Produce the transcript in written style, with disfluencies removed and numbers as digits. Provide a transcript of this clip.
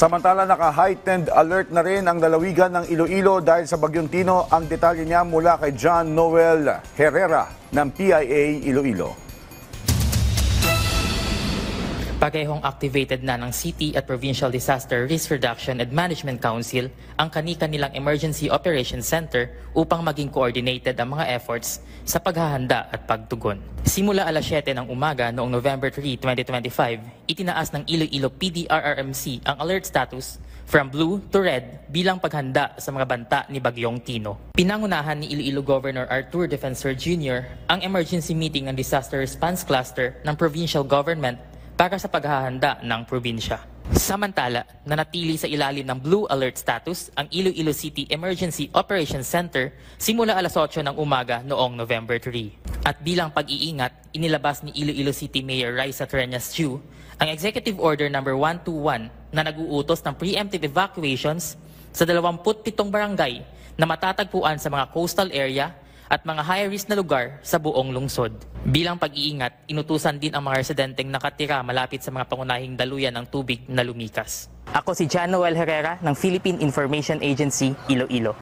Samantala, naka-heightened alert na rin ang lalawigan ng Iloilo dahil sa Bagyong Tino. Ang detalye niya mula kay John Noel Herrera ng PIA Iloilo. Parehong activated na ng City at Provincial Disaster Risk Reduction and Management Council ang kani-kanilang Emergency Operations Center upang maging coordinated ang mga efforts sa paghahanda at pagtugon. Simula alas 7 ng umaga noong November 3, 2025, itinaas ng Iloilo PDRRMC ang alert status from blue to red bilang paghanda sa mga banta ni Bagyong Tino. Pinangunahan ni Iloilo Governor Arthur Defensor Jr. ang emergency meeting ng Disaster Response Cluster ng Provincial Government para sa paghahanda ng probinsya. Samantala, nanatili sa ilalim ng Blue Alert status ang Iloilo City Emergency Operations Center simula alas 8 ng umaga noong November 3. At bilang pag-iingat, inilabas ni Iloilo City Mayor Raisa Treñas Chiu ang Executive Order No. 121 na nag-uutos ng preemptive evacuations sa 27 barangay na matatagpuan sa mga coastal area at mga high-risk na lugar sa buong lungsod. Bilang pag-iingat, inutusan din ang mga residenteng nakatira malapit sa mga pangunahing daluyan ng tubig na lumikas. Ako si John Noel Herrera ng Philippine Information Agency, Iloilo.